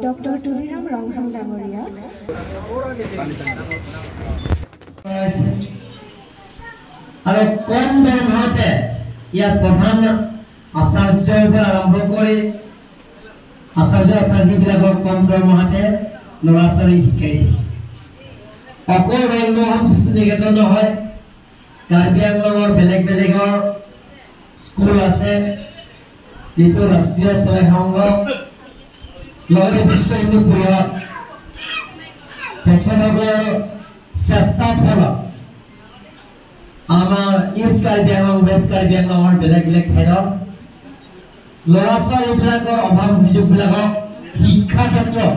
Doctor Tuniram Ronghang ডাঙৰীয়া আৰু কম দৰমহাতে ইয়াৰ প্ৰধান আচাৰ্যৰ পৰা আৰম্ভ কৰি আচাৰ্যবিলাকৰ কম দৰমহাতে ল'ৰা ছোৱালী শিকাইছে। অকল ৰংমোহন শিশু নিকেতন নহয়, কাৰ্বি আংলঙৰ বেলেগ বেলেগৰ স্কুল আছে, যিটো ৰাষ্ট্ৰীয় স্বয় সংঘ লগতে বিশ্ব হিন্দু পৰিষদ তেখেতসকলৰ চেষ্টাৰ ফলত আমাৰ ইষ্ট কাৰ্বি আংলং ৱেষ্ট কাৰ্বি আংলঙৰ বেলেগ বেলেগ ঠাইত ল'ৰা ছোৱালীবিলাকৰ অভাৱ অভিযোগবিলাকক শিক্ষা ক্ষেত্ৰত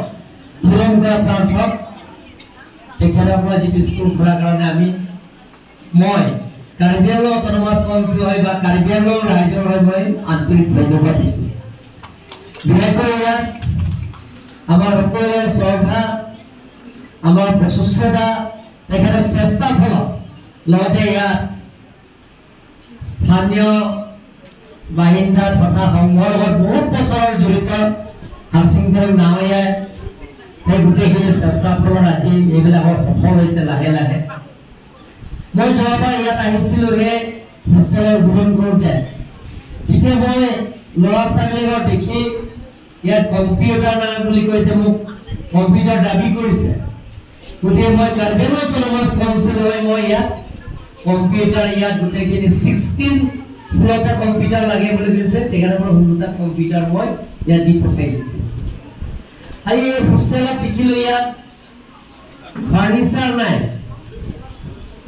পূৰণ কৰা স্বাৰ্থত তেখেতসকলে যিটো স্কুল খোলাৰ কাৰণে মই কাৰ্বি আংলং অট'নমাছ কাউন্সিল হয় বা কাৰ্বি আংলং ৰাইজৰ হৈ মই আন্তৰিক ধন্যবাদ দিছোঁ। বিশেষকৈ ইয়াত আমাৰ সকলোৰে শ্ৰদ্ধা, আমাৰ প্ৰচেষ্টা, তেখেতৰ চেষ্টাৰ ফলত লগতে ইয়াত স্থানীয় বাহিন্দা তথা সংঘৰ লগত বহুত বছৰৰ জড়িত হাৰচিংটন ডাঙৰীয়াই সেই গোটেইখিনি চেষ্টাৰ ফলত আজি এইবিলাকৰ সফল হৈছে লাহে লাহে। মই যোৱাবাৰ ইয়াত আহিছিলোঁ সেই হোষ্টেলৰ উদ্বোধন কৰোঁতে, তেতিয়া মই ল'ৰা ছোৱালীবিলাকক দেখি ইয়াত কম্পিউটাৰ নাই বুলি কৈছে, মোক কম্পিউটাৰ দাবী কৰিছে। গতিকে মই কাৰ্বি আংলং অট'নমাছ কাউন্সিল হৈ মই ইয়াত কম্পিউটাৰ ইয়াত গোটেইখিনি 16 ফ্ল'ৰতে কম্পিউটাৰ লাগে বুলি কৈছে, তেখেতসকলৰ 16টা কম্পিউটাৰ মই ইয়াত দি পঠাই দিছোঁ। আৰু এই হোষ্টেলত দেখিলোঁ ইয়াত ফাৰ্নিচাৰ নাই।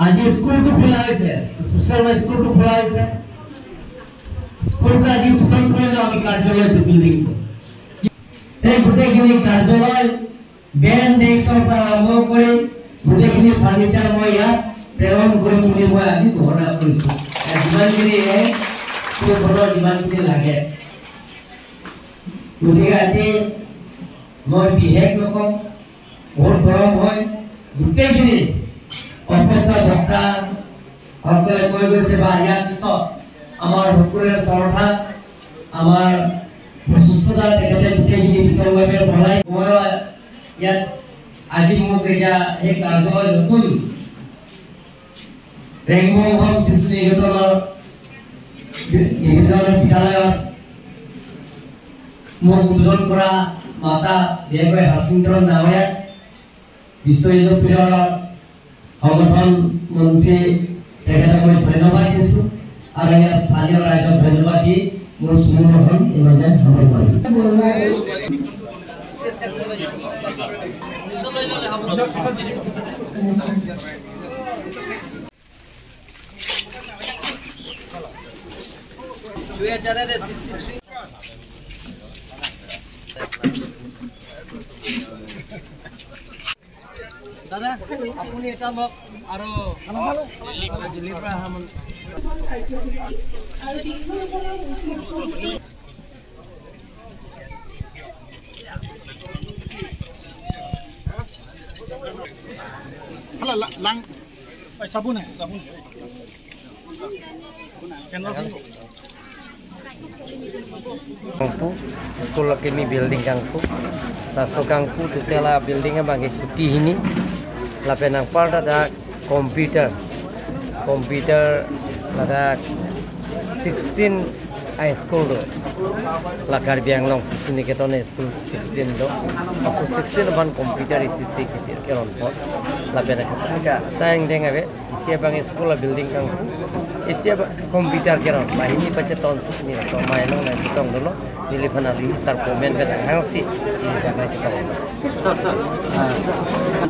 আজি স্কুলটো খোলা হৈছে, হোষ্টেলৰ স্কুলটো খোলা হৈছে। স্কুলটো আজি উদ্বোধন কৰিলোঁ আমি কাৰ্যালয়টো বিল্ডিংটো। এই গোটেইখিনি কাৰ্যালয় বেঞ্চ ডেস্কৰ পৰা আৰম্ভ কৰি গোটেইখিনি ফাৰ্নিচাৰ মই ইয়াত প্ৰেৰণ কৰিম বুলি মই আজি ঘোষণা কৰিছোঁ। যিমানখিনি স্কুলখনৰ যিমানখিনি লাগে, গতিকে আজি মই বিশেষ নকওঁ, বহুত গৰম হয়। গোটেইখিনি অপেক্ষা বক্তা সকলে কৈ গৈছে বা ইয়াৰ পিছত আমাৰ সকলোৰে শ্ৰদ্ধা, আমাৰ প্ৰচেষ্টা তেখেতে গোটেইখিনি বিতংভাৱে বনাই মই ইয়াত আজি মোক এতিয়া এই কাৰ্যালয় নতুন ৰেংমোহন শিশু নিকেতনৰ বিদ্যালয়ত মোক উদ্বোধন কৰা মাতা বিশেষকৈ হাৰচিংটন ডাঙৰীয়াক, বিশ্ব হিন্দু পৰিষদৰ সংগঠন মন্ত্ৰী তেখেতক মই ধন্যবাদ দিছোঁ আৰু ইয়াৰ স্থানীয় ৰাইজক ধন্যবাদ দি মোৰ চমুখন ইমানে সামৰি পাৰিম। দাদা আপুনি এটা মোক আৰু দিল্লীৰ পৰা অহা মানুহ lang sabun sabun Kangku sekolah kami building kangku saso kangku tutela buildingnya bagi putih ini lapenang part ada komputer ada 16 high school do la Karbi Anglong শিশু নিকেতন school 16 do so 16 ban computer isi kitir keron pot la pena ka sayang dengabe isia bang school building kang isia computer keron bahini baca ton ni to maino na tong dolo nilifana ri sar comment be hangsi ni jaga kita sir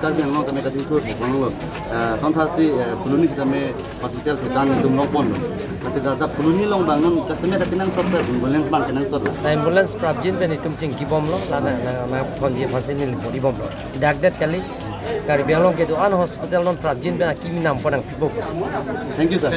Karbi Anglong kami kasih tur banglo sonthati fuluni kami hospital tekan dum lopon kasi dada fuluni long bangun chasme takinan sota ambulance ban kenan sota ambulance prabjin ben itum ching ki bomlo lana na thon je phasin ni body bomlo dakdat kali Karbi Anglong ke do an hospital non prabjin ben kimi nam podang pipo. Thank you sir.